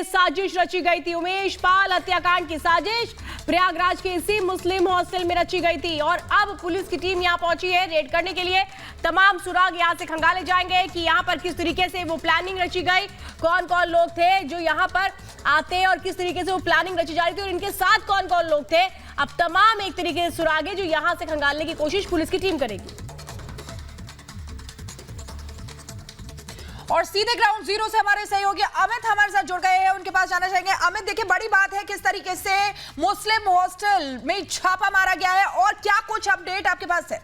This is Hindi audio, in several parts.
साजिश रची गई थी। उमेश पाल हत्याकांड की साजिश प्रयागराज के इसी मुस्लिम हॉस्टल में रची गई थी और अब पुलिस की टीम यहां पहुंची है रेड करने के लिए। तमाम सुराग यहां से खंगाले जाएंगे कि यहां पर किस तरीके से वो प्लानिंग रची गई, कौन कौन लोग थे जो यहां पर आते और किस तरीके से वो प्लानिंग रची जा रही थी और इनके साथ कौन कौन लोग थे। अब तमाम एक तरीके से सुरागे जो यहां से खंगालने की कोशिश पुलिस की टीम करेगी। और सीधे ग्राउंड जीरो से हमारे सहयोगी अमित हमारे साथ जुड़ गए हैं, उनके पास जाना चाहेंगे। अमित, देखिए बड़ी बात है किस तरीके से मुस्लिम हॉस्टल में छापा मारा गया है और क्या कुछ अपडेट आपके पास है?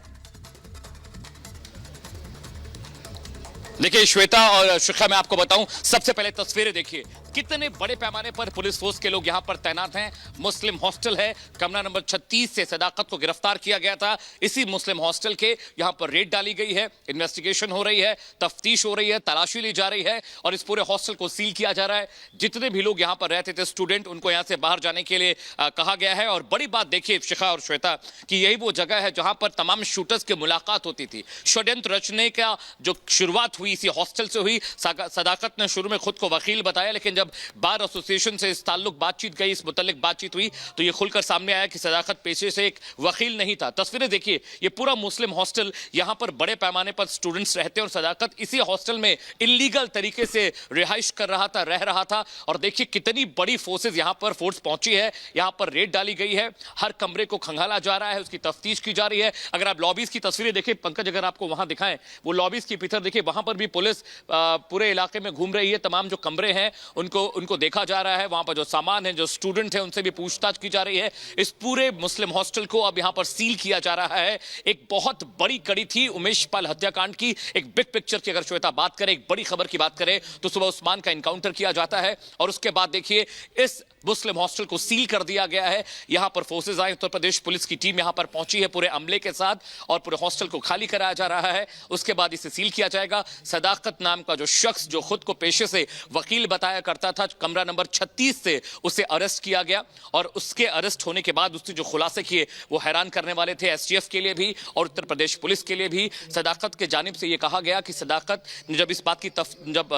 देखिए श्वेता और शिखा, मैं आपको बताऊं, सबसे पहले तस्वीरें देखिए कितने बड़े पैमाने पर पुलिस फोर्स के लोग यहां पर तैनात हैं। मुस्लिम हॉस्टल है, कमरा नंबर 36 से सदाकत को गिरफ्तार किया गया था। इसी मुस्लिम हॉस्टल के यहां पर रेड डाली गई है, इन्वेस्टिगेशन हो रही है, तफ्तीश हो रही है, तलाशी ली जा रही है और इस पूरे हॉस्टल को सील किया जा रहा है। जितने भी लोग यहां पर रहते थे स्टूडेंट, उनको यहां से बाहर जाने के लिए कहा गया है। और बड़ी बात देखिए शिखा और श्वेता कि यही वो जगह है जहां पर तमाम शूटर्स की मुलाकात होती थी। षड्यंत्र रचने का जो शुरुआत हुई इसी हॉस्टल से हुई। सदाकत ने शुरू में खुद को वकील बताया, लेकिन जब बार एसोसिएशन से इस ताल्लुक बातचीत गई, इस मुतल्लिक बातचीत हुई, तो ये खुलकर सामने आया कि सदाकत पेशे से एक वकील नहीं था। तस्वीरें देखिए, ये पूरा मुस्लिम हॉस्टल, यहां पर बड़े पैमाने पर स्टूडेंट्स रहते हैं और सदाकत इसी हॉस्टल में इलीगल तरीके से रिहाइश कर रहा था, रह रहा था। और देखिए कितनी बड़ी फोर्सेज यहां पर फोर्स पहुंची है, यहां पर रेड डाली गई है, हर कमरे को खंगाला जा रहा है, उसकी तफ्तीश की जा रही है। अगर आप लॉबीज की तस्वीरें देखें पंकज, अगर आपको वहां दिखाएं, वो लॉबीज की पिक्चर देखिए, वहां पर भी पुलिस पूरे इलाके में घूम रही है। तमाम जो कमरे हैं उनको देखा जा रहा है, वहां पर जो सामान है, जो स्टूडेंट है, उनसे भी पूछताछ की जा रही है। इस पूरे मुस्लिम हॉस्टल को अब यहां पर सील किया जा रहा है। एक बहुत बड़ी कड़ी थी उमेश पाल हत्याकांड की, एक बिग पिक्चर की अगर श्वेता बात करें, एक बड़ी खबर की बात करें, तो सुबह उस्मान का एनकाउंटर किया जाता है और उसके बाद देखिए इस मुस्लिम हॉस्टल को सील कर दिया गया है। यहां पर फोर्सेज आए, उत्तर प्रदेश पुलिस की टीम यहां पर पहुंची है पूरे अमले के साथ और पूरे हॉस्टल को खाली कराया जा रहा है। उसके बाद इसे सील किया जाएगा। सदाकत नाम का जो शख्स जो खुद को पेशे से वकील बताया करता था, कमरा नंबर 36 से उसे अरेस्ट किया गया और उसके अरेस्ट होने के बाद उसने जो खुलासे किए वो हैरान करने वाले थे, एसटीएफ के लिए भी और उत्तर प्रदेश पुलिस के लिए भी। सदाकत के जानिब से यह कहा गया कि सदाकत ने जब इस बात की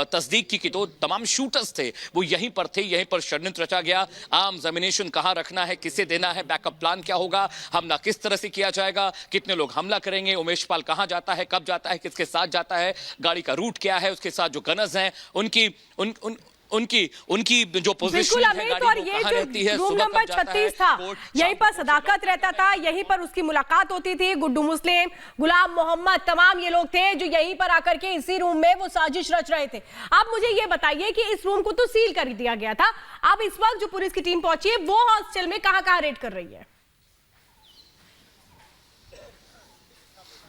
तस्दीक की तो तमाम शूटर्स थे वो यहीं पर थे, यहीं पर षड्यंत्र रचा गया। आर्म्स एमिनेशन कहां रखना है, किसे देना है, बैकअप प्लान क्या होगा, हमला किस तरह से किया जाएगा, कितने लोग हमला करेंगे, उमेश पाल कहां जाता है, कब जाता है, किसके साथ जाता है, गाड़ी का रूट क्या है, उसके साथ जो गनर्स हैं उनकी जो पोजीशन है, गाड़ी और वो ये कहां रहती है, रूम सुबह नंबर कब जाता 36 है, था, कोर्ट यहीं पर सदाकत रहता था, यहीं पर उसकी मुलाकात होती थी। गुड्डू मुस्लिम, गुलाम मोहम्मद, तमाम ये लोग थे जो यहीं पर आकर के इसी रूम में वो साजिश रच रहे थे। अब मुझे ये बताइए कि इस रूम को तो सील कर दिया गया था, अब इस वक्त जो पुलिस की टीम पहुंची है वो हॉस्टल में कहां रेड कर रही है?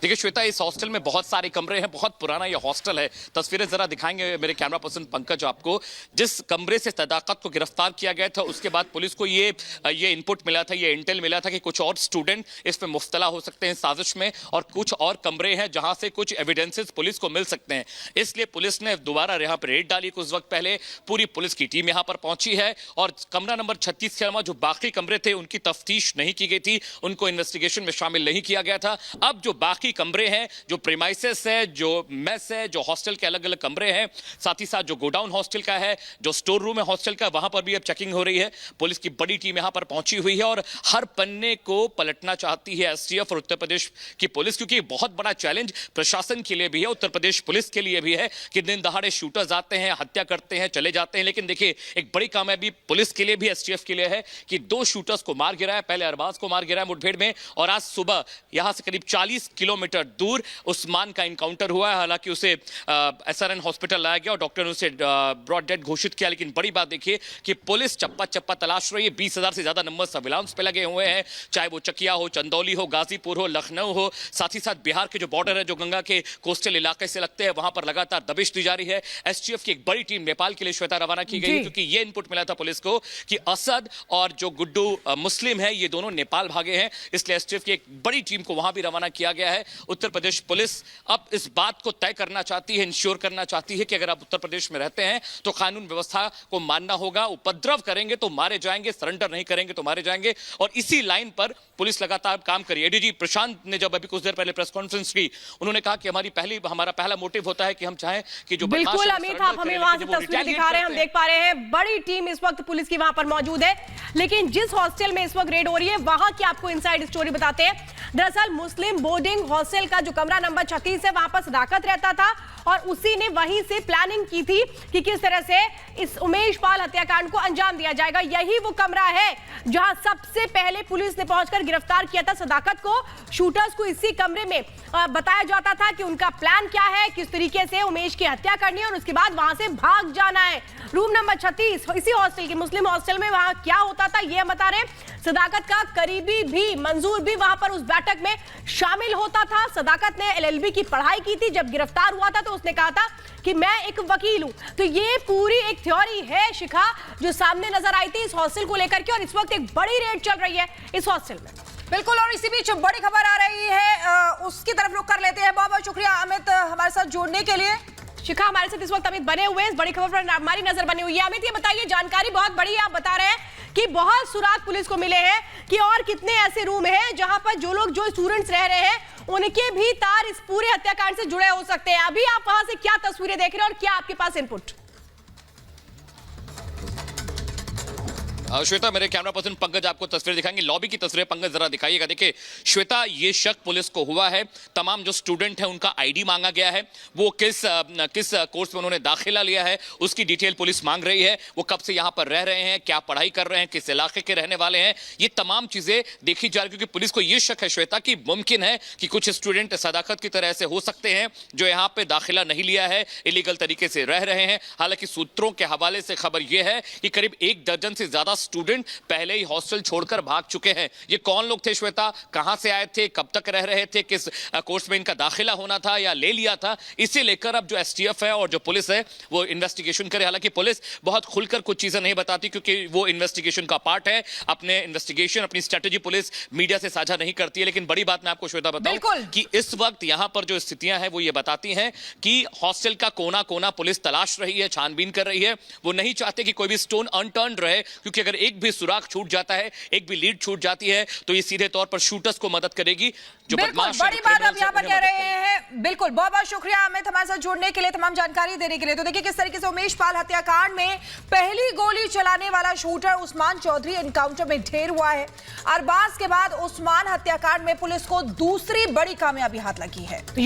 देखिए श्वेता, इस हॉस्टल में बहुत सारे कमरे हैं, बहुत पुराना ये हॉस्टल है। तस्वीरें जरा दिखाएंगे मेरे कैमरा पर्सन पंकज आपको। जिस कमरे से सदाकत को गिरफ्तार किया गया था उसके बाद पुलिस को ये इनपुट मिला था, ये इंटेल मिला था कि कुछ और स्टूडेंट इसमें मुफ्तला हो सकते हैं साजिश में और कुछ और कमरे हैं जहां से कुछ एविडेंसेस पुलिस को मिल सकते हैं। इसलिए पुलिस ने दोबारा यहाँ पर रेड डाली। कुछ वक्त पहले पूरी पुलिस की टीम यहाँ पर पहुंची है और कमरा नंबर 36 के अलावा जो बाकी कमरे थे उनकी तफ्तीश नहीं की गई थी, उनको इन्वेस्टिगेशन में शामिल नहीं किया गया था। अब जो बाकी कमरे हैं, जो प्रीमाइसेस है, जो मेस है, जो हॉस्टल के अलग अलग कमरे हैं, साथ ही साथ जो गोडाउन हॉस्टल का है, जो स्टोर रूम है हॉस्टल का, वहां पर भी अब चेकिंग हो रही है। पुलिस की बड़ी टीम यहां पर पहुंची हुई है और हर पन्ने को पलटना चाहती है एसटीएफ और उत्तर प्रदेश की पुलिस, क्योंकि बहुत बड़ा चैलेंज प्रशासन के लिए भी है, उत्तर प्रदेश पुलिस के लिए भी है कि दिन दहाड़े शूटर्स आते हैं, हत्या करते हैं, चले जाते हैं। लेकिन देखिए एक बड़ी कामयाबी पुलिस के लिए भी, एसटीएफ के लिए है कि 2 शूटर्स को मार गिराया। पहले अरबाज को मार गिराया मुठभेड़ में और आज सुबह यहां से करीब 40 किलोमीटर दूर उस्मान का एनकाउंटर हुआ है। हालांकि उसे एसआरएन हॉस्पिटल लाया गया और डॉक्टर ने उसे ब्रॉड डेड घोषित किया। लेकिन बड़ी बात देखिए कि पुलिस चप्पा चप्पा तलाश रही है। 20,000 से ज्यादा नंबर सर्विलांस पे लगे हुए हैं, चाहे वो चकिया हो, चंदौली हो, गाजीपुर हो, लखनऊ हो, साथ ही साथ बिहार के जो बॉर्डर है, जो गंगा के कोस्टल इलाके से लगते हैं, वहां पर लगातार दबिश दी जा रही है। एसटीएफ की एक बड़ी टीम नेपाल के लिए श्वेता रवाना की गई है, क्योंकि ये इनपुट मिला था पुलिस को कि असद और जो गुड्डू मुस्लिम है ये दोनों नेपाल भागे हैं। इसलिए एसटीएफ की एक बड़ी टीम को वहां भी रवाना किया गया है उत्तर प्रदेश पुलिस अब इस बात को तय करना चाहती है, इंश्योर करना चाहती है कि अगर आप उत्तर प्रदेश में रहते हैं तो कानून व्यवस्था को मानना होगा। उपद्रव करेंगे तो मारे जाएंगे, सरेंडर नहीं करेंगे तो मारे जाएंगे। और इसी लाइन पर पुलिस लगातार काम कर रही है। एडीजी प्रशांत ने जब अभी कुछ देर पहले प्रेस कॉन्फ्रेंस की, उन्होंने कहा कि हमारा पहला मोटिव होता है कि हम चाहें कि जो बिल्कुल अमित, आप हमें वहां से तस्वीर दिखा रहे हैं, हम देख पा रहे हैं बड़ी टीम इस वक्त पुलिस की वहां पर मौजूद है। लेकिन जिस हॉस्टल में इस वक्त रेड हो रही है वहां की आपको इनसाइड स्टोरी बताते हैं। दरअसल मुस्लिम बोर्डिंग हॉस्टल का जो कमरा नंबर 36 है वहां पर सदाकत रहता था और उसी ने वहीं से प्लानिंग की थी कि किस तरह से इस उमेश पाल हत्याकांड को अंजाम दिया जाएगा। यही वो कमरा है जहां सबसे पहले पुलिस ने पहुंचकर गिरफ्तार किया था सदाकत को। शूटर्स को इसी कमरे में बताया जाता था कि उनका प्लान क्या है, किस तरीके से उमेश की हत्या करनी है और उसके बाद वहां से भाग जाना है। रूम नंबर 36 इसी हॉस्टल की मुस्लिम हॉस्टल में वहां क्या होता था ये बता रहे। सदाकत का करीबी भी मंजूर भी वहां पर उस बैठक में शामिल होता था। सदाकत ने एलएलबी की पढ़ाई की थी। जब गिरफ्तार हुआ था तो उसने कहा था कि मैं एक वकील हूं। तो ये पूरी एक थ्योरी है शिखा जो सामने नजर आई थी इस हॉस्टल को लेकर के, और इस वक्त एक बड़ी रेड चल रही है इस हॉस्टल में। बिल्कुल, और इसी बीच बड़ी खबर आ रही है, उसकी तरफ रुख कर लेते हैं। बहुत बहुत शुक्रिया अमित हमारे साथ जुड़ने के लिए। शिखा हमारे साथ इस वक्त अमित बने हुए हैं, इस बड़ी खबर पर हमारी नजर बनी हुई है। अमित ये बताइए, जानकारी बहुत बड़ी है, आप बता रहे हैं कि बहुत सुराग पुलिस को मिले हैं कि और कितने ऐसे रूम हैं जहां पर जो स्टूडेंट्स रह रहे हैं उनके भी तार इस पूरे हत्याकांड से जुड़े हो सकते हैं। अभी आप वहां से क्या तस्वीरें देख रहे हैं और क्या आपके पास इनपुट? श्वेता, मेरे कैमरा पर्सन पंकज आपको तस्वीर दिखाएंगे, लॉबी की तस्वीरें। पंकज जरा दिखाइएगा। देखिए श्वेता, ये शक पुलिस को हुआ है, तमाम जो स्टूडेंट है उनका आईडी मांगा गया है, वो किस कोर्स में उन्होंने दाखिला लिया है उसकी डिटेल पुलिस मांग रही है, वो कब से यहाँ पर रह रहे हैं, क्या पढ़ाई कर रहे हैं, किस इलाके के रहने वाले हैं, ये तमाम चीजें देखी जा रही। क्योंकि पुलिस को ये शक है श्वेता कि मुमकिन है कि कुछ स्टूडेंट सदाकत की तरह ऐसे हो सकते हैं जो यहाँ पे दाखिला नहीं लिया है, इलीगल तरीके से रह रहे हैं। हालांकि सूत्रों के हवाले से खबर यह है कि करीब 1 दर्जन से ज्यादा स्टूडेंट पहले ही हॉस्टल छोड़कर भाग चुके हैं। ये कौन लोग थे श्वेता, कहां से आए थे, कब तक रह रहे थे, किस कोर्स में इनका दाखिला होना था या ले लिया था, इसे लेकर अब जो एसटीएफ है और जो पुलिस है वो इन्वेस्टिगेशन करे। हालांकि पुलिस बहुत खुलकर कुछ चीजें नहीं बताती क्योंकि वो इन्वेस्टिगेशन का पार्ट है। अपने इन्वेस्टिगेशन, अपनी स्ट्रेटेजी पुलिस मीडिया से साझा नहीं करती है। लेकिन बड़ी बात मैं आपको श्वेता बताऊं कि इस वक्त यहां पर जो स्थितियां हैं वो ये बताती हैं कि हॉस्टल का कोना कोना पुलिस तलाश रही है, छानबीन कर रही है। वो नहीं चाहते कि कोई भी स्टोन अनटर्न्ड रहे, क्योंकि अगर एक भी सुराग छूट जाता है, एक भी लीड छूट जाती है तो ये सीधे तौर पर शूटर्स को मदद करेगी जो बदमाश बड़ी बात आप यहाँ पर कह रहे हैं। बिल्कुल, बहुत बहुत शुक्रिया अमित हमारे साथ जुड़ने के लिए, तमाम जानकारी देने के लिए। तो देखिए किस तरीके से उमेश पाल हत्याकांड में पहली गोली चलाने वाला शूटर उस्मान चौधरी एनकाउंटर में ढेर हुआ है। अरबाज के बाद उस्मान हत्याकांड में पुलिस को दूसरी बड़ी कामयाबी हाथ लगी है।